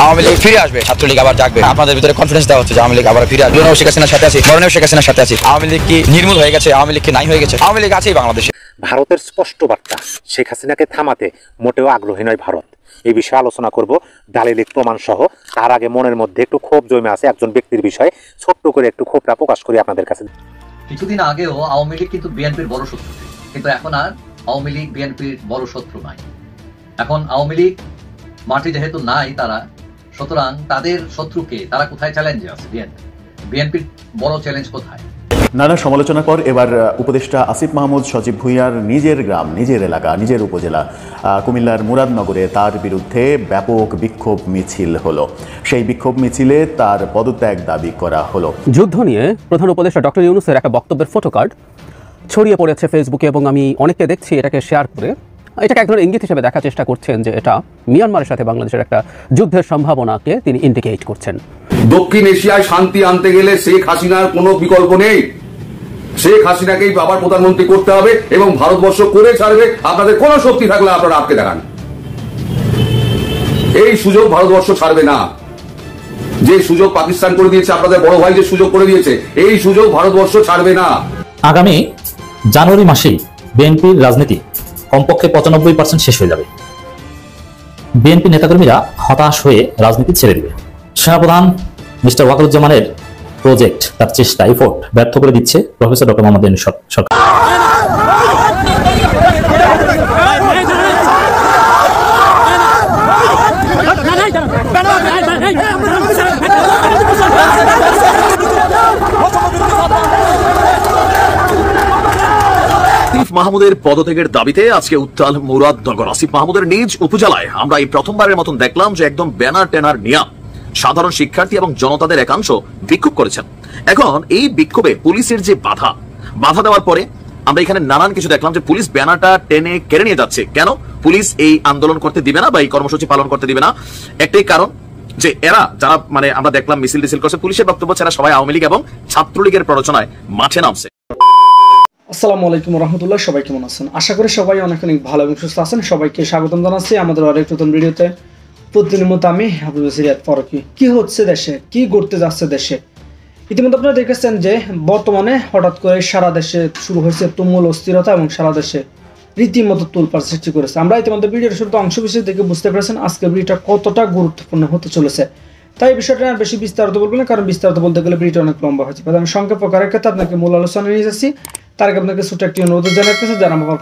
আওয়ামী লীগ ফিরে আসবে, ছাত্রলীগ আবার জাগবে। আপনাদের ভিতরে কনফিডেন্স দেওয়া হচ্ছে যে আওয়ামী লীগ আবার ফিরে আসবে। শেখ হাসিনার সাথে আছি, মরণেও শেখ হাসিনার সাথে আছি। আওয়ামী লীগ কি নির্মূল হয়ে গেছে? আওয়ামী লীগ কি নাই হয়ে গেছে? আওয়ামী লীগ আছেই বাংলাদেশে। ভারতের স্পষ্ট বার্তা, শেখ হাসিনাকে থামাতে মোটেও আগ্রহী নয় ভারত। এই বিষয়ে আলোচনা করব দালিলিক প্রমাণ সহ। তার আগে মনের মধ্যে একটু ক্ষোভ জমে আছে একজন ব্যক্তির বিষয়ে, ছোট্ট করে একটু ক্ষোভটা প্রকাশ করি আপনাদের কাছে। কিছুদিন আগেও আওয়ামী লীগ কিন্তু বিএনপির বড় শত্রু, কিন্তু এখন আর আওয়ামী লীগ বিএনপির বড় শত্রু নাই। এখন আওয়ামী লীগ মাঠে যেহেতু নাই তারা, সুতরাং তাদের শত্রুকে তারা কোথায় চ্যালেঞ্জে আছে? বিএনপির বড় চ্যালেঞ্জ কোথায়? নানা সমালোচনার পর এবার উপদেষ্টা আসিফ মাহমুদ সজীব ভুঁইয়ার নিজের গ্রাম, নিজের এলাকা, নিজের উপজেলা কুমিল্লার মুরাদনগরে তার বিরুদ্ধে ব্যাপক বিক্ষোভ মিছিল হলো। সেই বিক্ষোভ মিছিলে তার পদত্যাগ দাবি করা হলো। যুদ্ধ নিয়ে প্রধান উপদেষ্টা ডক্টর ইউনূসের একটা বক্তব্যের ফটোকার্ড ছড়িয়ে পড়েছে ফেসবুকে, এবং আমি অনেককে দেখছি এটাকে শেয়ার করে এটাকে এক ধরনের ইঙ্গিত হিসেবে দেখার চেষ্টা করছেন যে এটা মিয়ানমারের সাথে বাংলাদেশের একটা যুদ্ধের সম্ভাবনাকে তিনি ইন্ডিকেট করছেন। দক্ষিণ এশিয়ায় শান্তি আনতে গেলে শেখ হাসিনার কোনো বিকল্প নেই। শেখ হাসিনাকেই আবার প্রধানমন্ত্রী করতে হবে এবং ভারতবর্ষ করে ছাড়বে। আপনাদের কোন শক্তি থাকলে আপনারা আটকে দেখান, এই সুযোগ ভারতবর্ষ ছাড়বে না। যে সুযোগ পাকিস্তান করে দিয়েছে, আপনাদের বড় ভাই যে সুযোগ করে দিয়েছে, এই সুযোগ ভারতবর্ষ ছাড়বে না। আগামী জানুয়ারি মাসেই বিএনপির রাজনীতি কমপক্ষে 95% শেষ হয়ে যাবে। বিএনপি নেতাকর্মীরা হতাশ হয়ে রাজনীতি ছেড়ে দেবে। সেনাপ্রধান মিস্টার ওয়াকারুজ্জামানের প্রজেক্ট, তার চেষ্টা, এফোর্ট ব্যর্থ করে দিচ্ছে প্রফেসর ডক্টর মোহাম্মদ ইউনূস সরকার। মাহমুদের পদত্যাগের দাবিতে আজকে উত্তাল মুরাদনগর। আসিফ মাহমুদের নিজ উপজেলায় আমরা এই প্রথমবারের মতন দেখলাম যে একদম ব্যানার ট্যানার নিয়া সাধারণ শিক্ষার্থী এবং জনতাদের একাংশ বিক্ষোভ করেছেন। এখন এই বিক্ষোভে পুলিশের যে বাধা দেওয়ার পরে আমরা এখানে নানান কিছু দেখলাম যে পুলিশ ব্যানারটা টেনে কেড়ে নিয়ে যাচ্ছে। কেন পুলিশ এই আন্দোলন করতে দিবে না বা এই কর্মসূচি পালন করতে দিবে না? একটাই কারণ যে এরা যারা আমরা দেখলাম মিছিল টিছিল করছে, পুলিশের বক্তব্য ছাড়া সবাই আওয়ামী লীগ এবং ছাত্রলীগের প্ররোচনায় মাঠে নামছে। আসসালামু আলাইকুম রহমতুল্লাহ, সবাই কেমন আছেন? আশা করি সবাই অনেক অনেক ভালো এবং সুস্থ আছেন। সবাইকে স্বাগতম জানাচ্ছি আমাদের আরেক নতুন ভিডিওতে। প্রতিদিনের মতো আমি হাবিব সিরাত ফারুকী। কি হচ্ছে দেশে, কি ঘটতে যাচ্ছে দেশে? ইতিমধ্যে আপনারা দেখেছেন যে বর্তমানে হঠাৎ করে সারা দেশে শুরু হয়েছে তুমুল অস্থিরতা এবং সারা দেশে রীতিমতো তোলপাড় সৃষ্টি করেছে। আমরা ইতিমধ্যে ভিডিওর শুরুতে অংশ বিশেষ দেখে বুঝতে পেরেছেন আজকে ভিডিওটা কতটা গুরুত্বপূর্ণ হতে চলেছে। তাই এই বিষয়টা আর বেশি বিস্তারিত বলবো না, কারণ বিস্তারিত বলতে গেলে ভিডিওটা অনেক লম্বা হয়েছে। আমি সংক্ষেপ করার ক্ষেত্রে আপনাকে মূল আলোচনা নিয়ে যাচ্ছি। তার আগে আপনাকে ছোট একটি অনুরোধ জানাতেছে, যারা আমার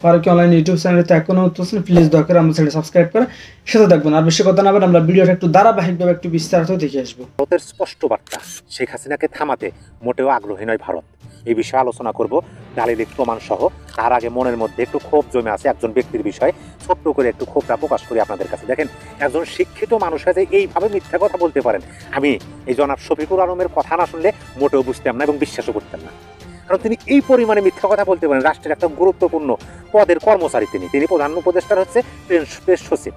ফারুকী অনলাইন ইউটিউব চ্যানেলতে এখনো হচ্ছেন, প্লিজ দয়া করে আমার চ্যানেল সাবস্ক্রাইব করে সাথে দেখবেন। আর বেশি কথা না বলে আমরা ভিডিওটা একটু ধারাবাহিকভাবে একটু বিস্তারিত দেখে আসবো। ভারতের স্পষ্ট বার্তা, শেখ হাসিনাকে থামাতে মোটেও আগ্রহী নয় ভারত। এই বিষয়ে আলোচনা করব দালিলিক প্রমাণ সহ। তার আগে মনের মধ্যে একটু ক্ষোভ জমে আছে একজন ব্যক্তির বিষয়ে, ছোট্ট করে একটু ক্ষোভটা প্রকাশ করি আপনাদের কাছে। দেখেন, একজন শিক্ষিত মানুষ যে এইভাবে মিথ্যা কথা বলতে পারেন, আমি এই জনাব শফিকুর আলমের কথা না শুনলে মোটেও বুঝতাম না এবং বিশ্বাসও করতাম না। কারণ তিনি এই পরিমাণে মিথ্যা কথা বলতে পারেন। রাষ্ট্রের একটা গুরুত্বপূর্ণ পদের কর্মচারী তিনি প্রধান উপদেষ্টার হচ্ছে প্রেস সচিব।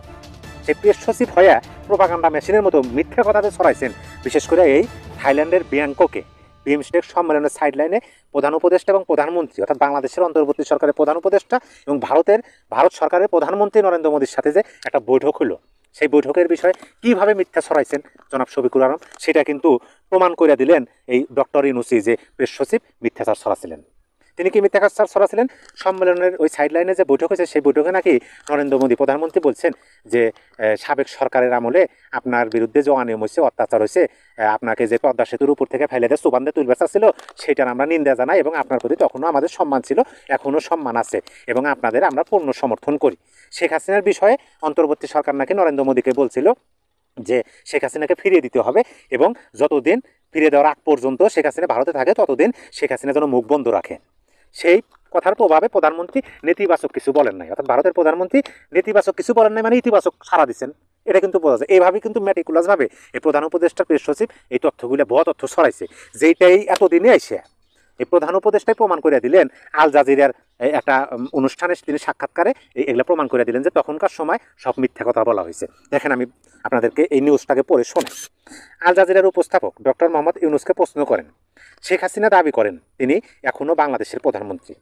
সেই প্রেস সচিব হয়ে প্রোপাগান্ডা মেশিনের মতো মিথ্যা কথাতে ছড়াইছেন। বিশেষ করে এই থাইল্যান্ডের ব্যাংককে বিমস্টেক সম্মেলনের সাইডলাইনে প্রধান উপদেষ্টা এবং প্রধানমন্ত্রী, অর্থাৎ বাংলাদেশের অন্তর্বর্তী সরকারের প্রধান উপদেষ্টা এবং ভারত সরকারের প্রধানমন্ত্রী নরেন্দ্র মোদীর সাথে যে একটা বৈঠক হলো, সেই বৈঠকের বিষয়ে কিভাবে মিথ্যা ছড়াইছেন জনাব শফিকুর আলম, সেটা কিন্তু প্রমাণ করে দিলেন এই ডক্টর ইউনূসী যে প্রেস সচিব মিথ্যাচার ছড়াছিলেন। তিনি কি মিথ্যাচার ছড়াছিলেন? সম্মেলনের ওই সাইডলাইনে যে বৈঠক হয়েছে, সেই বৈঠকে নাকি নরেন্দ্র মোদী প্রধানমন্ত্রী বলছেন যে সাবেক সরকারের আমলে আপনার বিরুদ্ধে যে অনিয়ম হয়েছে, অত্যাচার হয়েছে, আপনাকে যে পদ্মা সেতুর উপর থেকে ফেলে দিয়ে সুবান্দে তুলবে ছিল, সেটার আমরা নিন্দা জানাই এবং আপনার প্রতি তখনও আমাদের সম্মান ছিল, এখনও সম্মান আছে এবং আপনাদের আমরা পূর্ণ সমর্থন করি। শেখ হাসিনার বিষয়ে অন্তর্বর্তী সরকার নাকি নরেন্দ্র মোদীকে বলছিল যে শেখ হাসিনাকে ফিরিয়ে দিতে হবে এবং যতদিন ফিরিয়ে দেওয়ার আগ পর্যন্ত শেখ হাসিনা ভারতে থাকে ততদিন শেখ হাসিনা যেন মুখ বন্ধ রাখে। সেই কথার প্রভাবে প্রধানমন্ত্রী নেতিবাচক কিছু বলেন নাই, অর্থাৎ ভারতের প্রধানমন্ত্রী নেতিবাচক কিছু বলেন নাই, মানে ইতিবাচক সাড়া দিচ্ছেন। এটা কিন্তু বোঝা যায়। এইভাবে কিন্তু ম্যাটিকুলাসভাবে এই প্রধান উপদেষ্টা প্রেস সচিব এই তথ্যগুলো বহু তথ্য ছড়াইছে, যেইটাই এতদিনে এসে এই প্রধান উপদেষ্টাই প্রমাণ করে দিলেন। আল জাজিরার একটা অনুষ্ঠানে তিনি সাক্ষাৎকারে এগুলো প্রমাণ করে দিলেন যে তখনকার সময় সব মিথ্যা কথা বলা হয়েছে। দেখেন, আমি আপনাদেরকে এই নিউজটাকে পড়ে শোনাই। আল জাজিরার উপস্থাপক ডক্টর মোহাম্মদ ইউনূসকে প্রশ্ন করেন, শেখ হাসিনা দাবি করেন তিনি এখনও বাংলাদেশের প্রধানমন্ত্রী।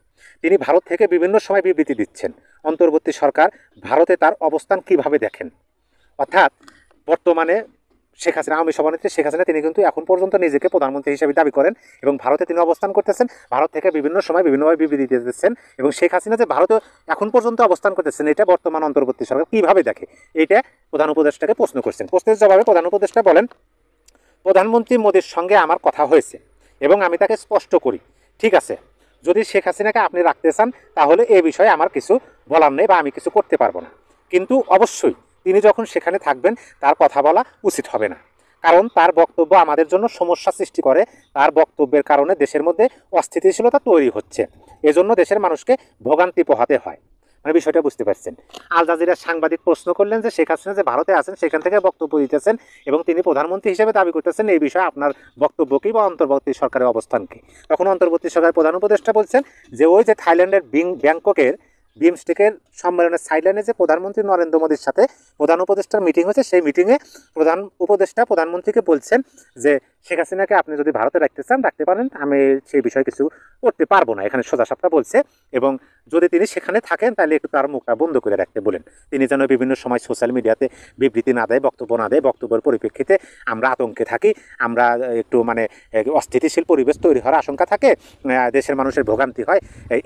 তিনি ভারত থেকে বিভিন্ন সময় বিবৃতি দিচ্ছেন। অন্তর্বর্তী সরকার ভারতে তার অবস্থান কিভাবে দেখেন? অর্থাৎ বর্তমানে শেখ হাসিনা আওয়ামী সভানেত্রী শেখ হাসিনা তিনি কিন্তু এখন পর্যন্ত নিজেকে প্রধানমন্ত্রী হিসেবে দাবি করেন এবং ভারতে তিনি অবস্থান করতেছেন। ভারত থেকে বিভিন্ন সময় বিভিন্নভাবে বিবৃতি দিতেছেন এবং শেখ হাসিনা যে ভারতে এখন পর্যন্ত অবস্থান করতেছেন এটা বর্তমান অন্তর্বর্তী সরকার কীভাবে দেখে এটা প্রধান উপদেষ্টাকে প্রশ্ন করছেন। প্রশ্নের জবাবে প্রধান উপদেষ্টা বলেন, প্রধানমন্ত্রী মোদীর সঙ্গে আমার কথা হয়েছে এবং আমি তাকে স্পষ্ট করি, ঠিক আছে, যদি শেখ হাসিনাকে আপনি রাখতে চান তাহলে এ বিষয়ে আমার কিছু বলার নেই বা আমি কিছু করতে পারবো না, কিন্তু অবশ্যই তিনি যখন সেখানে থাকবেন তার কথা বলা উচিত হবে না, কারণ তার বক্তব্য আমাদের জন্য সমস্যা সৃষ্টি করে, তার বক্তব্যের কারণে দেশের মধ্যে অস্থিতিশীলতা তৈরি হচ্ছে, এজন্য দেশের মানুষকে ভোগান্তি পোহাতে হয়। মানে বিষয়টা বুঝতে পারছেন। আল জাজিরার সাংবাদিক প্রশ্ন করলেন যে শেখ হাসিনা যে ভারতে আছেন সেখান থেকে বক্তব্য দিতেছেন এবং তিনি প্রধানমন্ত্রী হিসেবে দাবি করতেছেন, এই বিষয়ে আপনার বক্তব্য কি বা অন্তর্বর্তী সরকারের অবস্থান কি? তখন অন্তর্বর্তী সরকারের প্রধান উপদেষ্টা বলছেন যে ওই যে থাইল্যান্ডের ব্যাংককের বিমস্টেকের সম্মেলনের সাইডলাইনে যে প্রধানমন্ত্রী নরেন্দ্র মোদীর সাথে প্রধান উপদেষ্টার মিটিং হয়েছে, সেই মিটিংয়ে প্রধান উপদেষ্টা প্রধানমন্ত্রীকে বলছেন যে শেখ হাসিনাকে আপনি যদি ভারতে রাখতে চান রাখতে পারেন, আমি সেই বিষয়ে কিছু করতে পারবো না, এখানে সোজাসাপটা বলছে, এবং যদি তিনি সেখানে থাকেন তাহলে একটু তার মুখটা বন্ধ করে রাখতে বলেন। তিনি যেন বিভিন্ন সময় সোশ্যাল মিডিয়াতে বিবৃতি না দেয়, বক্তব্য না দেয়, বক্তব্যের পরিপ্রেক্ষিতে আমরা আতঙ্কে থাকি, আমরা একটু মানে অস্থিতিশীল পরিবেশ তৈরি হওয়ার আশঙ্কা থাকে, দেশের মানুষের ভোগান্তি হয়,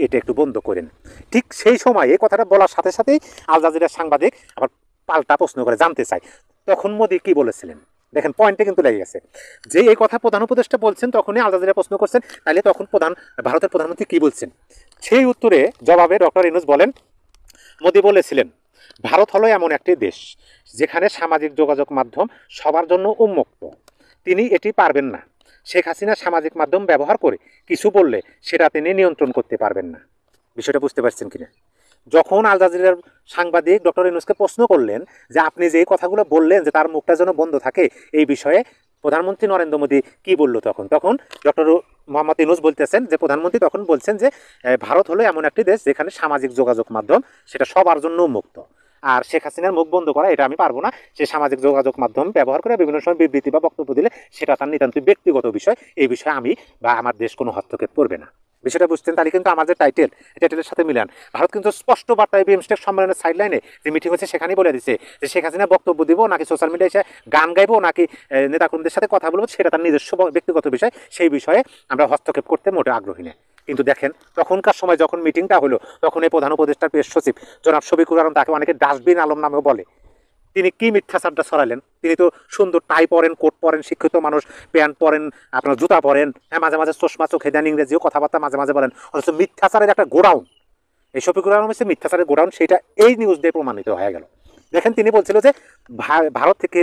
এটা একটু বন্ধ করেন। ঠিক সেই সময় এই কথাটা বলার সাথে সাথেই আল জাজিরার সাংবাদিক আবার পাল্টা প্রশ্ন করে জানতে চায় তখন মোদী কি বলেছিলেন। দেখেন পয়েন্টে কিন্তু লেগে গেছে যে এই কথা প্রধান উপদেষ্টা বলছেন, তখনই আল জাজিরা প্রশ্ন করছেন তাহলে তখন ভারতের প্রধানমন্ত্রী কি বলছেন। সেই উত্তরে জবাবে ডক্টর ইউনূস বলেন, মোদী বলেছিলেন ভারত হলো এমন একটি দেশ যেখানে সামাজিক যোগাযোগ মাধ্যম সবার জন্য উন্মুক্ত, তিনি এটি পারবেন না। শেখ হাসিনা সামাজিক মাধ্যম ব্যবহার করে কিছু বললে সেটা তিনি নিয়ন্ত্রণ করতে পারবেন না। বিষয়টা বুঝতে পারছেন কিনা? যখন আল জাজিরার সাংবাদিক ডক্টর ইউনূসকে প্রশ্ন করলেন যে আপনি যে কথাগুলো বললেন যে তার মুখটা যেন বন্ধ থাকে, এই বিষয়ে প্রধানমন্ত্রী নরেন্দ্র মোদী কি বলল, তখন ডক্টর মোহাম্মদ ইউনূস বলতেছেন যে প্রধানমন্ত্রী তখন বলছেন যে ভারত হলো এমন একটি দেশ যেখানে সামাজিক যোগাযোগ মাধ্যম সেটা সবার জন্য উন্মুক্ত, আর শেখ হাসিনার মুখ বন্ধ করা এটা আমি পারবো না। সে সামাজিক যোগাযোগ মাধ্যম ব্যবহার করে বিভিন্ন সময় বিবৃতি বা বক্তব্য দিলে সেটা তার নিতান্তই ব্যক্তিগত বিষয়, এই বিষয়ে আমি বা আমার দেশ কোনো হস্তক্ষেপ করবে না। বিষয়টা বুঝতেন? তাহলে কিন্তু আমার যে টাইটেলের সাথে মিলান। ভারত কিন্তু স্পষ্ট বার্তায় বিমস্টেক সম্মেলনের সাইডলাইনে যে মিটিং হচ্ছে সেখানেই বলে দিচ্ছে যে শেখ হাসিনা বক্তব্য দিব নাকি সোশ্যাল মিডিয়ায় এসে গান গাইবো নাকি নেতাকর্মীদের সাথে কথা বলবো সেটা তার নিজস্ব ব্যক্তিগত বিষয়, সেই বিষয়ে আমরা হস্তক্ষেপ করতে মোটে আগ্রহী না। কিন্তু দেখেন তখনকার সময় যখন মিটিংটা হলো তখন এই প্রধান উপদেষ্টার প্রেস সচিব জনাব শফিকুর আলম, তাকে অনেকে ডাস্টবিন আলম নামেও বলে, তিনি কি মিথ্যাচারটা ছড়ালেন। তিনি তো সুন্দর টাই পরেন, কোট পরেন, শিক্ষিত মানুষ, প্যান্ট পরেন, আপনার জুতা পরেন, হ্যাঁ মাঝে মাঝে চশমা চোখে দেন, ইংরেজিও কথাবার্তা মাঝে মাঝে বলেন, অথচ মিথ্যাচারের একটা গোডাউন, এই শফিকুর আলম হচ্ছে মিথ্যাচারের গোডাউন, সেটা এই নিউজ দিয়ে প্রমাণিত হয়ে গেল। দেখেন তিনি বলছিল যে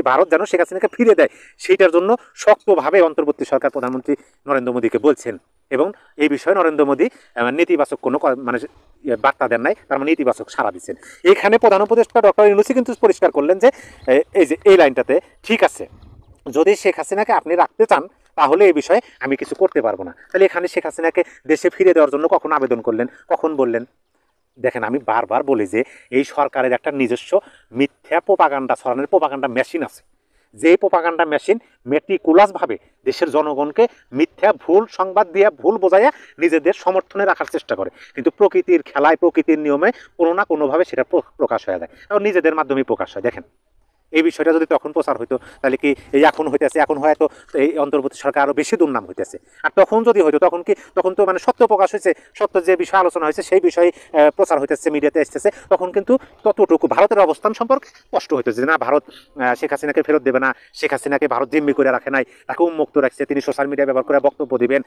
ভারত যেন শেখ হাসিনাকে ফিরে দেয়, সেইটার জন্য শক্তভাবে অন্তর্বর্তী সরকার প্রধানমন্ত্রী নরেন্দ্র মোদীকে বলছেন, এবং এই বিষয়ে নরেন্দ্র মোদী নেতিবাচক কোনো মানে বার্তা দেন নাই, তার মানে ইতিবাচক সাড়া দিচ্ছেন। এখানে প্রধান উপদেষ্টা ডক্টর ইউনূসই কিন্তু পরিষ্কার করলেন যে এই লাইনটাতে ঠিক আছে, যদি শেখ হাসিনাকে আপনি রাখতে চান তাহলে এই বিষয়ে আমি কিছু করতে পারবো না। তাহলে এখানে শেখ হাসিনাকে দেশে ফিরে দেওয়ার জন্য কখন আবেদন করলেন, কখন বললেন? দেখেন আমি বারবার বলি যে এই সরকারের একটা নিজস্ব মিথ্যা প্রোপাগান্ডা ছড়ানোর প্রোপাগান্ডা মেশিন আছে, যে প্রোপাগান্ডা মেশিন মেটিকুলাসভাবে দেশের জনগণকে মিথ্যা ভুল সংবাদ দিয়ে ভুল বোঝাইয়া নিজেদের সমর্থনে রাখার চেষ্টা করে, কিন্তু প্রকৃতির খেলায় প্রকৃতির নিয়মে কোনো না কোনোভাবে সেটা প্রকাশ হয়ে যায়, এবং নিজেদের মাধ্যমেই প্রকাশ হয়। দেখেন এই বিষয়টা যদি তখন প্রচার হইতো তাহলে কি এই এখন হইতেছে, এখন হয়তো এই অন্তর্বর্তী সরকার আরও বেশি দুর্নাম হইতেছে। আর তখন যদি হইতো তখন তো মানে সত্য প্রকাশ হয়েছে, সত্য যে বিষয় আলোচনা হয়েছে সেই বিষয়ে প্রচার হইতেছে, মিডিয়াতে আসতেছে, তখন কিন্তু ততটুকু ভারতের অবস্থান সম্পর্কে স্পষ্ট হইতেছে যে না ভারত শেখ হাসিনাকে ফেরত দেবে না, শেখ হাসিনাকে ভারত জিম্মি করে রাখে নাই, তাকে উন্মুক্ত রাখছে, তিনি সোশ্যাল মিডিয়া ব্যবহার করে বক্তব্য দিবেন,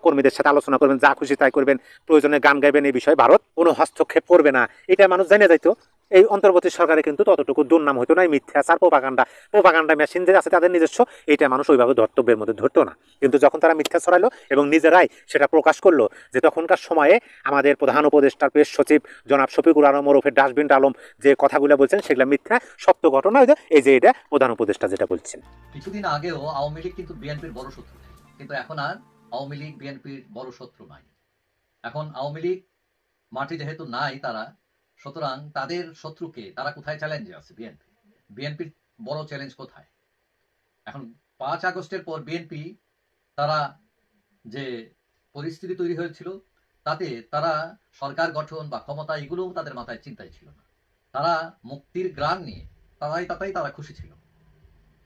কর্মীদের সাথে আলোচনা করবেন, যা খুশি তাই করবেন, প্রয়োজনে গান গাইবেন, এই বিষয়ে ভারত কোনো হস্তক্ষেপ করবে না, এটা মানুষ জানিয়ে যাইতো। এই অন্তর্বর্তী সরকারে কিন্তু ততটুকু দুর্নাম হইতো না, মিথ্যাচার প্রোপাগান্ডা মেশিন যে আছে তাদের নিজস্ব, এটা মানুষ ওইভাবে ধর্তব্যের মধ্যে ধরতো না। কিন্তু যখন তারা মিথ্যা ছড়ালো এবং নিজেরাই সেটা প্রকাশ করলো যে তখনকার সময়ে আমাদের প্রধান উপদেষ্টার প্রেস সচিব জনাব শফিকুর আলম ওরফে ডাস্টবিন আলম যে কথাগুলো বলছেন সেগুলো মিথ্যা, সত্য ঘটনা এই যে এটা প্রধান উপদেষ্টা যেটা বলছেন। কিছুদিন আগেও আওয়ামী লীগ কিন্তু বিএনপির বড় শত্রু, কিন্তু এখন আর আওয়ামী লীগ বিএনপির বড় শত্রু নাই। এখন আওয়ামী লীগ মাঠে যেহেতু নাই তারা, সুতরাং তাদের শত্রুকে তারা কোথায় চ্যালেঞ্জে আছে? বিএনপির বড় চ্যালেঞ্জ কোথায়? এখন 5 আগস্টের পর বিএনপি তারা যে পরিস্থিতি তৈরি হয়েছিল তাতে তারা সরকার গঠন বা ক্ষমতা এগুলোও তাদের মাথায় চিন্তাই ছিল না। তারা মুক্তির গ্রাণ নিয়ে তাই তারা খুশি ছিল।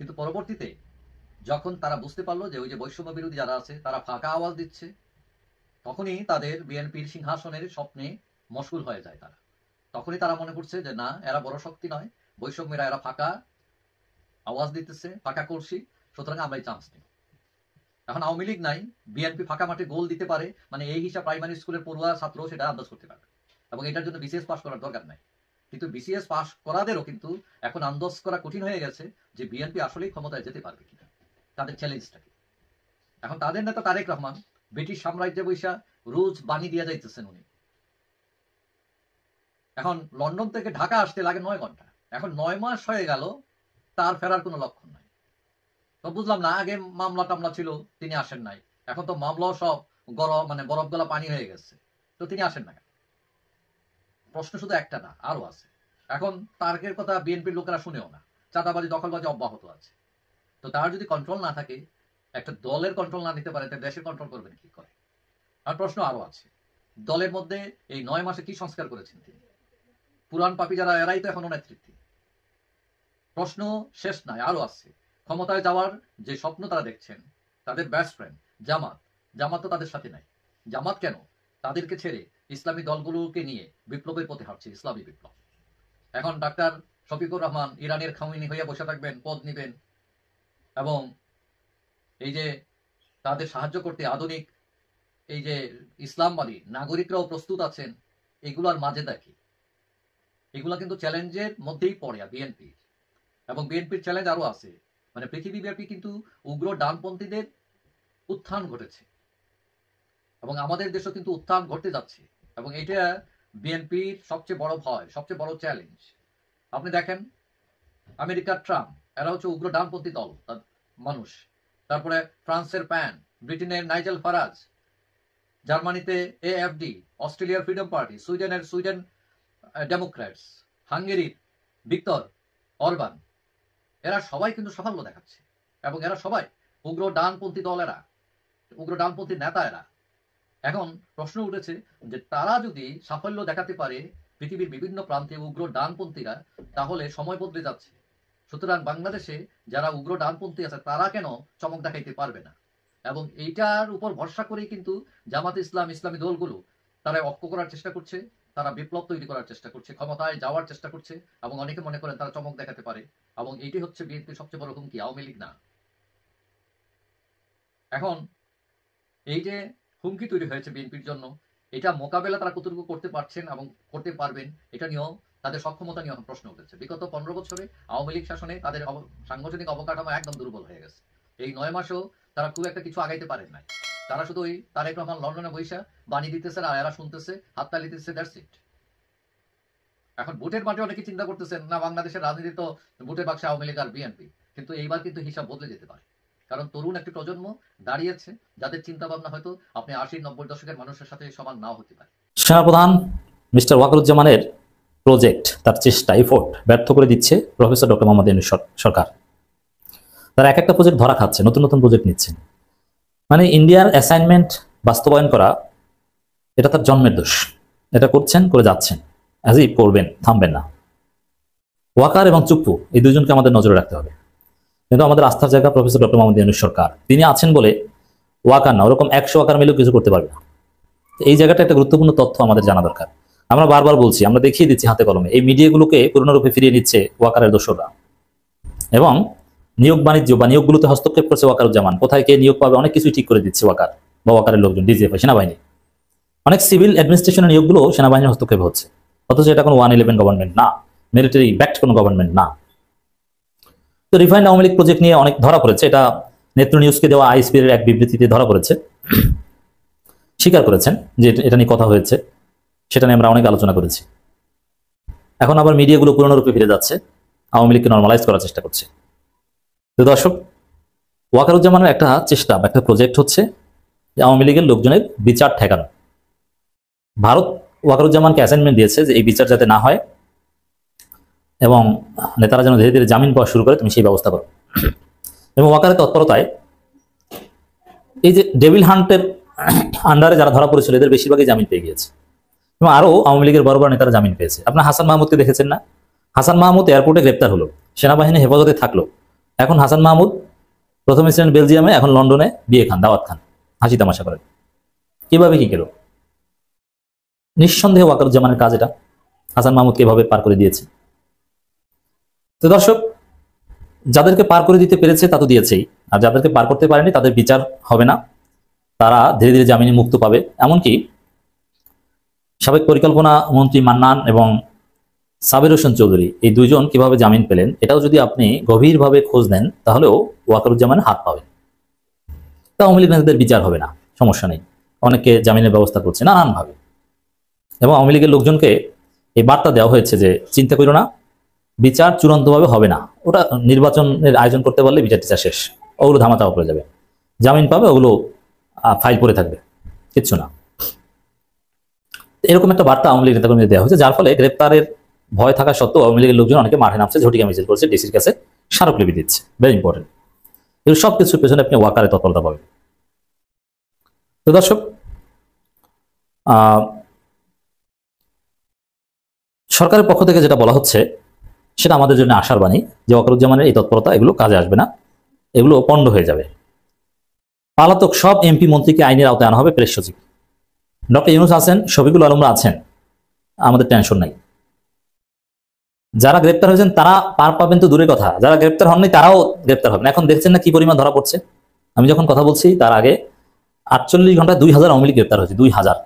কিন্তু পরবর্তীতে যখন তারা বুঝতে পারলো যে ওই যে বৈষম্য বিরোধী যারা আছে তারা ফাঁকা আওয়াজ দিচ্ছে, তখনই তাদের বিএনপির সিংহাসনের স্বপ্নে মশগুল হয়ে যায় তারা। তখনই তারা মনে করছে যে না, এরা বড় শক্তি নয়, বৈষম্যরা এরা ফাঁকা আওয়াজ দিতেছে, ফাঁকা করছি, সুতরাং আমরাই চান্স নেই। এখন আওয়ামী লীগ নাই, বিএনপি ফাঁকা মাঠে গোল দিতে পারে, মানে এই হিসাব প্রাইমারি স্কুলের পড়ুয়া ছাত্র সেটা আন্দাজ করতে পারবে, এবং এটার জন্য বিসিএস পাস করার দরকার নাই। কিন্তু বিসিএস পাস করাদেরও কিন্তু এখন আন্দাজ করা কঠিন হয়ে গেছে যে বিএনপি আসলেই ক্ষমতায় যেতে পারবে কিনা, তাদের চ্যালেঞ্জটা কি। এখন তাদের নেতা তারেক রহমান ব্রিটিশ সাম্রাজ্যে বৈশা রোজ বাণী দিয়ে যাইতেছেন উনি। এখন লন্ডন থেকে ঢাকা আসতে লাগে 9 ঘন্টা, এখন 9 মাস হয়ে গেল তার ফেরার কোনো লক্ষণ নাই। তো বুঝলাম না, আগে মামলা টামলা ছিল তিনি আসেন নাই, এখন তো মামলাও সব গরম, মানে বরফ গলা পানি হয়ে গেছে, তো তিনি আসেন না। প্রশ্ন শুধু একটা না, আরো আছে। এখন তারকের কথা বিএনপির লোকেরা শুনেও না, চাঁদাবাজি দখলবাজি অব্যাহত আছে। তো তার যদি কন্ট্রোল না থাকে, একটা দলের কন্ট্রোল না নিতে পারে, তার দেশের কন্ট্রোল করবেন কি করে? আর প্রশ্ন আরো আছে, দলের মধ্যে এই 9 মাসে কি সংস্কার করেছেন তিনি? পুরান পাপী যারা, এরাই তো এখনো নেতৃত্বে। প্রশ্ন শেষ নাই, আরো আছে। ক্ষমতায় যাওয়ার যে স্বপ্ন তারা দেখছেন, তাদের বেস্ট ফ্রেন্ড জামাত তো তাদের সাথে নাই। জামাত কেন? তাদেরকে ছেড়ে ইসলামী দলগুলোকে নিয়ে বিপ্লবের পথে হাঁটছে, ইসলামী বিপ্লব। এখন ডাক্তার শফিকুর রহমান ইরানের খামিনি হয়ে বসে থাকবেন, পদ নিবেন, এবং এই যে তাদের সাহায্য করতে আধুনিক এই যে ইসলামবাদী নাগরিকরাও প্রস্তুত আছেন, এগুলার মাঝে দেখি এগুলা কিন্তু চ্যালেঞ্জের মধ্যেই পড়ে বিএনপি। এবং বিএনপির চ্যালেঞ্জ আরো আছে, মানে পৃথিবীব্যাপী কিন্তু উগ্র ডানপন্থীদের উত্থান ঘটেছে, এবং আমাদের দেশেও কিন্তু উত্থান ঘটতে যাচ্ছে, এবং এটা বিএনপির সবচেয়ে বড় ভয়, সবচেয়ে বড় চ্যালেঞ্জ। আপনি দেখেন আমেরিকার ট্রাম্প, এরা হচ্ছে উগ্র ডানপন্থী দল মানুষ। তারপরে ফ্রান্সের প্যান, ব্রিটেনের নাইজেল ফারাজ, জার্মানিতে এএফডি, অস্ট্রেলিয়ার ফ্রিডম পার্টি, সুইডেন ডেমোক্র্যাটস, হাঙ্গেরির ভিক্টর অরবান, এরা সবাই কিন্তু সাফল্য দেখাচ্ছে, এবং এরা সবাই উগ্র ডানপন্থী দল, এরা উগ্র ডানপন্থী নেতা এরা। এখন প্রশ্ন উঠেছে যে তারা যদি সাফল্য দেখাতে পারে পৃথিবীর বিভিন্ন প্রান্তে উগ্র ডানপন্থীরা, তাহলে সময় বদলে যাচ্ছে। সুতরাং বাংলাদেশে যারা উগ্র ডানপন্থী আছে তারা কেন চমক দেখাইতে পারবে না? এবং এইটার উপর ভরসা করেই কিন্তু জামাত ইসলাম, ইসলামী দলগুলো তারা ঐক্য করার চেষ্টা করছে, তারা বিপ্লব তৈরি করার চেষ্টা করছে, ক্ষমতায় যাওয়ার চেষ্টা করছে, এবং অনেকে মনে করেন তারা চমক দেখাতে পারে। এবং এইটি হচ্ছে বিএনপির সবচেয়ে বড় হুমকি, আওয়ামী লীগ না। এখন এই যে হুমকি তৈরি হয়েছে বিএনপির জন্য, এটা মোকাবেলা তারা কতটুকু করতে পারছেন এবং করতে পারবেন, এটা নিয়েও তাদের সক্ষমতা নিয়ে প্রশ্ন উঠেছে। বিগত 15 বছরে আওয়ামী লীগ শাসনে তাদের সাংগঠনিক অবকাঠামো একদম দুর্বল হয়ে গেছে। এই 9 মাসেও তারা খুব একটা কিছু আগাইতে পারেন নাই। তারা শুধু ওই তারেক রহমান লন্ডনে বৈশা বাণী দিতেছে, আর এরা শুনতেছে, হাততালি দিতেছে, দ্যাটস ইট। এখন ভোটের মাঠে অনেকে চিন্তা করতেছেন না, বাংলাদেশের রাজনীতি তো ভোটের বাক্সে আওয়ামী লীগ আর বিএনপি, কিন্তু এইবার কিন্তু হিসাব বদলে যেতে পারে। কারণ তরুণ একটি প্রজন্ম দাঁড়িয়েছে, যাদের চিন্তা ভাবনা হয়তো আপনি 80-90 দশকের মানুষের সাথে সমান নাও হতে পারে। সেনাপ্রধান মিস্টার ওয়াকারুজ্জামানের প্রজেক্ট, তার চেষ্টা, এফোর্ট ব্যর্থ করে দিচ্ছে প্রফেসর ডক্টর মোহাম্মদ ইউনূস সরকার। তারা এক একটা প্রজেক্ট ধরা খাচ্ছে, নতুন নতুন প্রজেক্ট নিচ্ছেন। মানে ইন্ডিয়ার অ্যাসাইনমেন্ট বাস্তবায়ন করা, এটা তার জন্মের দোষ। এটা করছেন, করে যাচ্ছেন, অ্যাজই করবেন, থামবেন না। ওয়াকার এবং চুপ্পু, এই দুজনকে আমাদের নজরে রাখতে হবে। কিন্তু আমাদের আস্থার জায়গা প্রফেসর ডক্টর মোহাম্মদ ইউনূস সরকার, তিনি আছেন বলে ওয়াকার না, ওরকম 100 ওয়াকার মিলেও কিছু করতে পারবে না। এই জায়গাটা একটা গুরুত্বপূর্ণ তথ্য আমাদের জানা দরকার। আমরা বারবার বলছি, আমরা দেখিয়ে দিচ্ছি হাতে কলমে, এই মিডিয়াগুলোকে পূর্ণরূপে ফিরিয়ে নিচ্ছে ওয়াকারের দোসররা, এবং নিয়োগ বাণিজ্য বা নিয়োগগুলোতে হস্তক্ষেপ করছে ওয়াকারুজ্জামান। কোথায় কে নিয়োগ পাবে অনেক কিছুই ঠিক করে দিচ্ছে ওয়াকার বা ওয়াকারের লোকজন, ডিজিএফআই, সেনাবাহিনী। অনেক সিভিল অ্যাডমিনিস্ট্রেশনের নিয়োগগুলো সেনাবাহিনীর হস্তক্ষেপ হচ্ছে, অথচ এটা কোনো 111 গভর্নমেন্ট না, মিলিটারি ব্যাকড কোনো গভর্নমেন্ট না। তো রিফাইন্ড আওয়ামী লীগ প্রজেক্ট নিয়ে অনেক ধরা পড়েছে, এটা নেত্র নিউজকে দেওয়া আইএসপির এক বিবৃতিতে ধরা পড়েছে, স্বীকার করেছেন যে এটা নিয়ে কথা হয়েছে, সেটা নিয়ে আমরা অনেক আলোচনা করেছি। এখন আবার মিডিয়াগুলো পুরোনোরূপে ফিরে যাচ্ছে, আওয়ামী লীগকে নর্মালাইজ করার চেষ্টা করছে। তো দর্শক, ওয়াকারুজ্জামানের একটা চেষ্টা, একটা প্রজেক্ট হচ্ছে যে আওয়ামী লীগের লোকজনের বিচার ঠেকানো। ভারত ওয়াকারুজ্জামানকে অ্যাসাইনমেন্ট দিয়েছে যে এই বিচার যাতে না হয়, এবং নেতারা যেন ধীরে ধীরে জামিন পাওয়া শুরু করে, তুমি সেই ব্যবস্থা করো। এবং ওয়াকারের তৎপরতায় এই যে ডেভিল হান্টের আন্ডারে যারা ধরা পড়েছিল, এদের বেশিরভাগই জামিন পেয়ে গিয়েছে, এবং আরও আওয়ামী লীগের বড় বড় নেতারা জামিন পেয়েছে। আপনার হাসান মাহমুদকে দেখেছেন না? হাসান মাহমুদ এয়ারপোর্টে গ্রেপ্তার হলো, সেনাবাহিনী হেফাজতে থাকলো, এখন হাসান মাহমুদ প্রথমে ছিলেন বেলজিয়ামে, এখন লন্ডনে বিয়ে খান, দাওয়াত খান, হাসি তামাশা করেন। কিভাবে কি গেল? নিঃসন্দেহে ওয়াকারুজ্জামানের কাজ এটা। হাসান মাহমুদকে এভাবে পার করে দিয়েছে। তো দর্শক, যাদেরকে পার করে দিতে পেরেছে তা তো দিয়েছেই, আর যাদেরকে পার করতে পারেনি তাদের বিচার হবে না, তারা ধীরে ধীরে জামিনে মুক্ত পাবে। এমনকি সাবেক পরিকল্পনা মন্ত্রী মান্নান এবং সাবের হোসেন চৌধুরী, এই দুইজন কিভাবে জামিন পেলেন এটাও যদি আপনি গভীরভাবে খোঁজ নেন তাহলেও ওয়াকারুজ্জামানের হাত পাবেন। তা আওয়ামী লীগ নেতাদের বিচার হবে না, সমস্যা নেই, অনেকে জামিনের ব্যবস্থা করছে নানানভাবে। এবং আওয়ামী লীগের লোকজনকে এই বার্তা দেওয়া হয়েছে যে চিন্তা করো না, বিচার চূড়ান্তভাবে হবে না, ওটা নির্বাচনের আয়োজন করতে পারলে বিচার টিচার শেষ, ওগুলো ধামাচাপা পড়ে যাবে, জামিন পাবে, ওগুলো ফাইল পড়ে থাকবে, কিচ্ছু না। এরকম একটা বার্তা আওয়ামী লীগ নেতাকর্মীদের দেওয়া হয়েছে, যার ফলে গ্রেপ্তারের ভয় থাকা সত্ত্বেও আওয়ামী লীগের লোকজন অনেকে মাঠে নামছে, ঝটিকা মিছিল করছে, ডিসির কাছে স্মারকলিপি দিচ্ছে। Very important. এগুলো সব কিছুর পেছনে আপনি ওয়াকারে তৎপরতা পাবেন। তো দর্শক, সরকারের পক্ষ থেকে যেটা বলা হচ্ছে সেটা আমাদের জন্য আশার বাণী যে ওয়াকারুজ্জামানের এই তৎপরতা এগুলো কাজে আসবে না, এগুলো পণ্ড হয়ে যাবে। পালাতক সব এমপি মন্ত্রীকে আইনের আওতায় আনা হবে, প্রেস সচিব ডক্টর ইউনূস আছেন, শফিকুল আলমরা আছেন, আমাদের টেনশন নাই। যারা গ্রেপ্তার হয়েছেন তারা পার পাবেন তো দূরের কথা, যারা গ্রেপ্তার হননি তারাও গ্রেপ্তার হবেন। এখন দেখছেন না কি পরিমাণ ধরা পড়ছে। আমি যখন কথা বলছি তার আগে 48 ঘন্টায় 2000 আওয়ামী লীগ গ্রেপ্তার হয়েছে, 2000।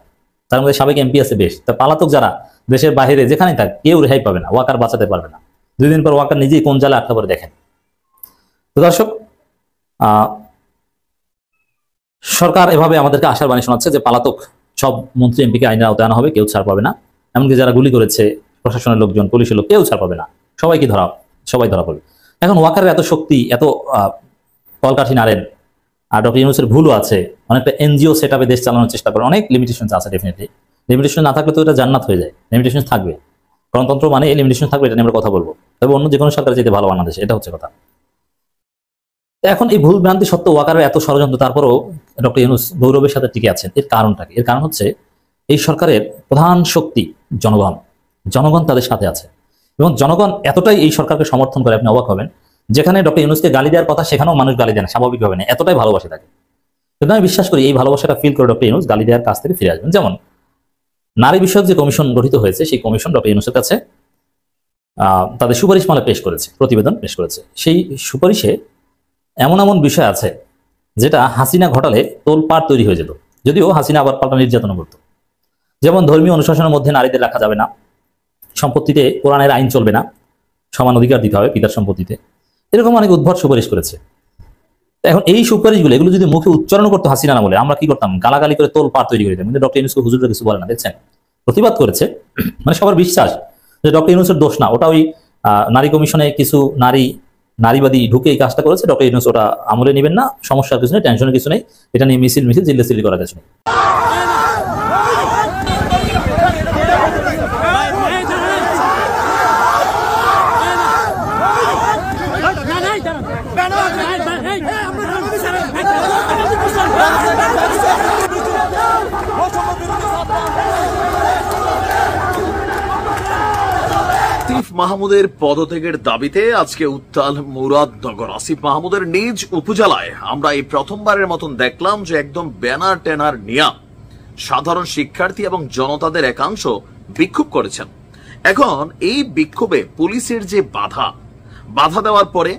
তার মধ্যে সাবেক এমপি আছে বেশ। তা পালাতক যারা দেশের বাইরে যেখানেই থাক কেউ রেহাই পাবে না, ওয়াকার বাঁচাতে পারবে না। 2 দিন পর ওয়াকার নিজেই কোন জালে আটকা পড়ে দেখেন। তো দর্শক, সরকার এভাবে আমাদেরকে আশার বাণী শোনাচ্ছে যে পালাতক সব মন্ত্রী এমপিকে আইনের আওতায় আনা হবে, কেউ ছাড় পাবে না। এমনকি যারা গুলি করেছে প্রশাসনের লোকজন, পুলিশের লোক, কেউ ছাড় পাবে না, সবাই ধরা পড়বে। এখন ওয়াকারের এত শক্তি, এত কলকাঠি নাড়েন, আর ডক্টর ইউনূসের ভুলও আছে, অনেকটা এনজিও সেট আপে দেশ চালানোর চেষ্টা করে, অনেক লিমিটেশন আছে। ডেফিনেটলি লিমিটেশন না থাকলে তো এটা জান্নাত হয়ে যায়, লিমিটেশন থাকবে। গণতন্ত্র মানে এই লিমিটেশন থাকবে, এটা নিয়ে আমরা কথা বলবো। তবে অন্য যে কোনো সরকারের চাইতে ভালো বাংলাদেশ, এটা হচ্ছে কথা। এখন এই ভুল ভ্রান্তি সত্ত্বেও ওয়াকারের এত ষড়যন্ত্র, তারপরও ডক্টর ইউনূস গৌরবের সাথে টিকে আছেন। এর কারণটা কি? এর কারণ হচ্ছে এই সরকারের প্রধান শক্তি জনগণ তাদের সাথে আছে, এবং জনগণ এতটাই এই সরকারকে সমর্থন করে, আপনি অবাক হবেন, যেখানে ডক্টর ইউনূসকে গালি দেওয়ার কথা সেখানেও মানুষ গালি দেয় না, স্বাভাবিকভাবে না, এতটাই ভালোবাসে থাকে। কিন্তু আমি বিশ্বাস করি এই ভালোবাসাটা ফিল করে ডক্টর ইউনূস গালি দেওয়ার কাছ থেকে ফিরে আসবেন। যেমন নারী বিষয়ক যে কমিশন গঠিত হয়েছে, সেই কমিশন ডক্টর ইউনূসের কাছে তাদের সুপারিশমালা পেশ করেছে, প্রতিবেদন পেশ করেছে। সেই সুপারিশে এমন এমন বিষয় আছে যেটা হাসিনা ঘটালে তোলপাড় তৈরি হয়ে যেত, যদিও হাসিনা আবার পাল্টা নির্যাতন করত। যেমন ধর্মীয় অনুশাসনের মধ্যে নারীদের রাখা যাবে না, সম্পত্তিতে কোরআনের আইন চলবে না, সমান অধিকার দিতে হবে পিতার সম্পত্তিতে, এরকম অনেক উদ্ভট সুপারিশ করেছে। এখন এই সুপারিশগুলো এগুলো যদি মুখে উচ্চারণ করতো হাসিনা না বলে, আমরা কি করতাম? গালাগালি করে তোলপাড় তৈরি করে দিতাম। কিন্তু ডক্টর ইউনূসকে হুজুররা কিছু বলে না, দেখছেন, প্রতিবাদ করেছে। মানে সবার বিশ্বাস যে ডক্টর ইউনূসের দোষ না, ওটা ওই নারী কমিশনে কিছু নারীবাদী ঢুকে এই কাজটা করেছে। ডক্টর ইউনূস ওটা আমলে নেবেন না, সমস্যার কিছু নেই, টেনশনের কিছু নেই, এটা নিয়ে মিছিল চিল্লাচিল্লি করার কিছু নেই। আসিফ মাহমুদের পদত্যাগের দাবিতে আজকে উত্তাল মুরাদনগর। আসিফ মাহমুদের নিজ উপজেলায় আমরা এই প্রথমবারের মতন দেখলাম যে একদম ব্যানার ট্যানার নিয়ে সাধারণ শিক্ষার্থী এবং জনতাদের একাংশ বিক্ষোভ করেছেন। এখন এই বিক্ষোভে পুলিশের যে বাধা দেওয়ার পরে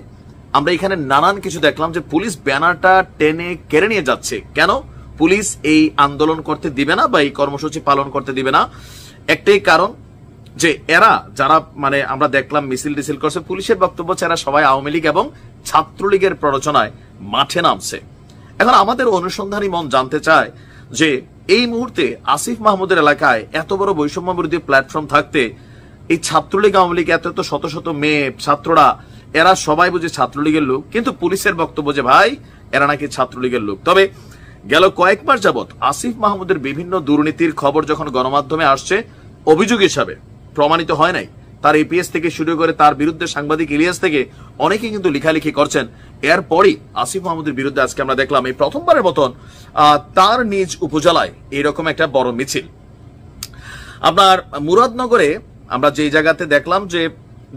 আমরা এখানে নানান কিছু দেখলাম যে পুলিশ ব্যানারটা টেনে কেড়ে নিয়ে যাচ্ছে। কেন পুলিশ এই আন্দোলন করতে দিবে না বা এই কর্মসূচি পালন করতে দিবে না? একটাই কারণ যে এরা যারা মানে আমরা দেখলাম মিছিল টিছিল করছে, পুলিশের বক্তব্য এরা সবাই আওয়ামী লীগ এবং ছাত্রলীগের প্ররোচনায় মাঠে নামছে। এখন আমাদের অনুসন্ধানী মন জানতে চায় যে এই মুহূর্তে আসিফ মাহমুদের এলাকায় এত বড় বৈষম্য বিরোধী প্ল্যাটফর্ম থাকতে এই ছাত্রলীগ আওয়ামী লীগ এত শত শত মেয়ে ছাত্ররা এরা সবাই বুঝে ছাত্রলীগের লোক, কিন্তু পুলিশের বক্তব্য যে ভাই এরা নাকি ছাত্রলীগের লোক। তবে গেল কয়েক মাস যাবৎ আসিফ মাহমুদের বিভিন্ন দুর্নীতির খবর যখন গণমাধ্যমে আসছে, অভিযোগ হিসাবে প্রমাণিত হয় নাই। তার এপিএস থেকে শুরু করে তার বিরুদ্ধে সাংবাদিক ইলিয়াস থেকে অনেকে কিন্তু লেখালেখি করছেন। এরপরই আসিফ মাহমুদের বিরুদ্ধে আজকে আমরা দেখলাম এই প্রথমবারের মতন তার নিজ উপজেলায় এইরকম একটা বড় মিছিল। আপনার মুরাদনগরে আমরা যে জায়গাতে দেখলাম যে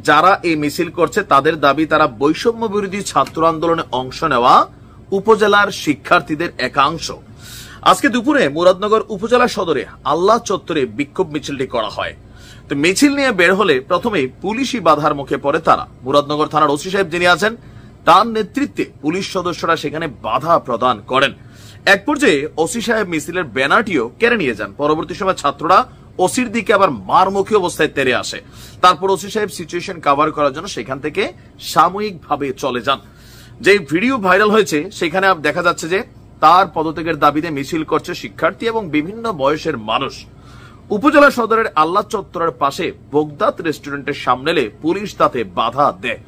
যারা এই মিছিল করছে তাদের দাবি তারা বৈষম্য বিরোধী ছাত্র আন্দোলনে অংশ নেওয়া উপজেলার শিক্ষার্থীদের একাংশ। আজকে দুপুরে মুরাদনগর উপজেলা সদরে আল্লাহ চত্বরে বিক্ষোভ মিছিলটি করা হয়। তো মিছিল নিয়ে বের হলে প্রথমে পুলিশি বাধার মুখে পড়ে তারা। মুরাদনগর থানার ওসি সাহেব যিনি আছেন তার নেতৃত্বে পুলিশ সদস্যরা সেখানে বাধা প্রদান করেন। এক পর্যায়ে ওসি সাহেব মিছিলের ব্যানারটিও কেড়ে নিয়ে যান। পরবর্তী সময় ছাত্ররা ওসির দিকে আবার মারমুখী অবস্থায় তেড়ে আসে। তারপর ওসি সাহেব সিচুয়েশন কভার করার জন্য সেখান থেকে সাময়িকভাবে চলে যান। যে ভিডিও ভাইরাল হয়েছে সেখানে দেখা যাচ্ছে যে তার পদত্যাগের দাবিতে মিছিল করছে শিক্ষার্থী এবং বিভিন্ন বয়সের মানুষ। উপজেলা সদরের আল্লাহ চত্বরের পাশে বগদাদ রেস্টুরেন্টের সামনে পুলিশ তাতে বাধা দেয়।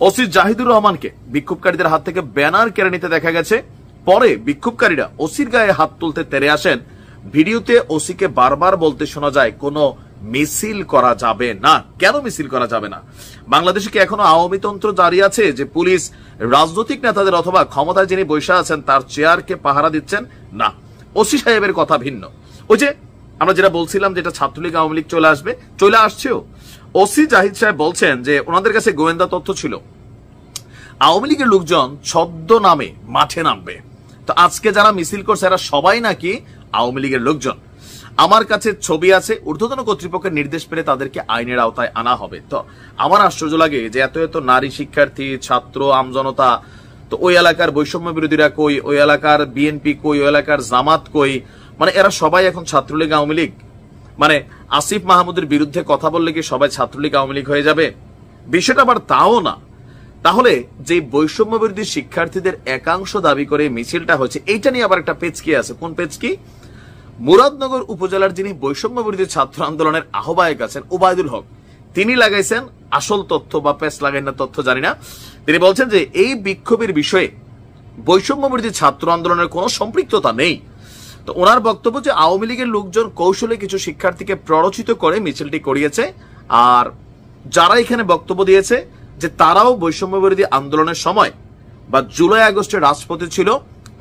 ওসি জাহিদুর রহমানকে বিক্ষোভকারীদের হাত থেকে ব্যানার কেড়ে নিতে দেখা গেছে। পরে বিক্ষোভকারীরা ওসির গায়ে হাত তুলতে তেড়ে আসেন। ভিডিওতে ওসিকে বারবার বলতে শোনা যায় কোনো মিছিল করা যাবে না। কেন মিছিল করা যাবে না? বাংলাদেশে কি এখনো আওয়ামী তন্ত্র জারি আছে যে পুলিশ রাজনৈতিক নেতাদের অথবা ক্ষমতায় যিনি বসে আছেন তার চেয়ারকে পাহারা দিচ্ছেন? না, ওসি সাহেবের কথা ভিন্ন। ওই যে আমরা যেটা বলছিলাম যেটা ছাত্রলীগ আওয়ামী লীগ চলে আসবে, চলে আসছেও। ওসি জাহিদ সাহেব বলছেন যে ওনাদের কাছে গোয়েন্দা তথ্য ছিল আওয়ামী লীগের লোকজন ছদ্ম নামে মাঠে নামবে। তো আজকে যারা মিছিল করছে এরা সবাই নাকি আওয়ামী লীগের লোকজন। আমার কাছে ছবি আছে, ঊর্ধ্বতন কর্তৃপক্ষের নির্দেশ পেলে তাদেরকে আইনের আওতায় আনা হবে। তো আমার আশ্চর্য লাগে যে এত এত নারী শিক্ষার্থী, ছাত্র, আমজনতা, তো ওই এলাকার বৈষম্য বিরোধীরা কই, ওই এলাকার বিএনপি কই, ওই এলাকার জামাত কই, মানে এরা সবাই এখন ছাত্রলীগ আওয়ামী লীগ। মানে আসিফ মাহমুদের বিরুদ্ধে কথা বললে কি সবাই ছাত্রলীগ আওয়ামী লীগ হয়ে যাবে? বিষয়টা আবার তাও না। তাহলে যে বৈষম্য বিরোধী শিক্ষার্থীদের একাংশ দাবি করে মিছিলটা হচ্ছে, এইটা নিয়ে আবার একটা পেচকি আছে। কোন পেচকি? মুরাদনগর উপজেলার যিনি বৈষম্য বিরোধী ছাত্র আন্দোলনের আহ্বায়ক আছেন ওবায়দুল হক, তিনি লাগাইছেন আসল তথ্য বা পেচ লাগাই না তথ্য জানি না। তিনি বলছেন যে এই বিক্ষোভের বিষয়ে বৈষম্য বিরোধী ছাত্র আন্দোলনের কোনো সম্পৃক্ততা নেই। তো ওনার বক্তব্য যে আওয়ামী লীগের লোকজন কৌশলে কিছু শিক্ষার্থীকে প্ররোচিত করে মিছিলটি করিয়েছে, আর যারা এখানে বক্তব্য দিয়েছে যে তারাও বৈষম্য বিরোধী আন্দোলনের সময় বা জুলাই আগস্টে রাজপথে ছিল।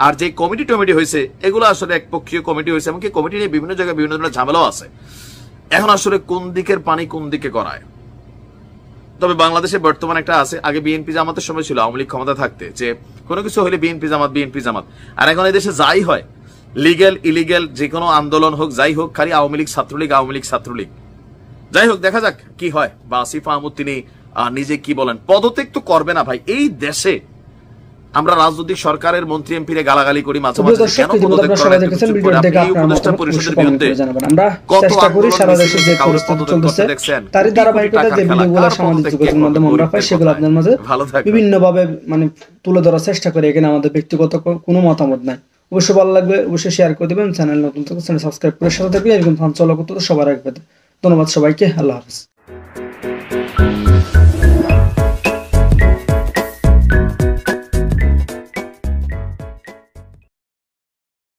আর যে কমিটি টমিটি হয়েছে এগুলো আসলে একপক্ষীয় কমিটি হয়েছে, এমনকি কমিটি নিয়ে বিভিন্ন জায়গায় বিভিন্ন ধরনের ঝামেলাও আছে। এখন আসলে কোন দিকের পানি কোন দিকে গড়ায়? তবে বাংলাদেশে বর্তমানে একটা আছে, আগে বিএনপি জামাতের সময় ছিল আওয়ামী লীগ ক্ষমতা থাকতে যে কোনো কিছু হলে বিএনপি জামাত, আর এখন এই দেশে যাই হয় লিগ্যাল ইলিগ্যাল যে কোনো আন্দোলন হোক যাই হোক খালি আওয়ামী লীগ ছাত্রলীগ। যাই হোক দেখা যাক কি হয়। বা আসিফ মাহমুদ তিনি নিজে কি বলেন। পদত্যাগ তো করবে না ভাই। এই দেশে আমরা রাজনৈতিক সরকারের মন্ত্রী এমপিরে গালাগালি করি মাঝে মাঝে, কেন পদত্যাগ করা হয়? উপদেষ্টা পরিষদের বিরুদ্ধে আমরা চেষ্টা করি সারা দেশে যে পরিস্থিতি চলতেছে তার ধারাবাহিকতা যে ভিডিওগুলো সামাজিক যোগাযোগ মাধ্যমে আমরা পাই সেগুলো আপনাদের মাঝে বিভিন্ন ভাবে মানে তুলে ধরার চেষ্টা করি। এখানে আমাদের ব্যক্তিগত কোনো মতামত নাই। অবশ্যই ভালো লাগবে, অবশ্যই শেয়ার করে দেবেন। চ্যানেল নতুন থাকলে চ্যানেল সাবস্ক্রাইব করে সাথে থাকবেন। এরকম ফান চলা করতে সবার আগে পেতে। ধন্যবাদ সবাইকে। আল্লাহ হাফেজ।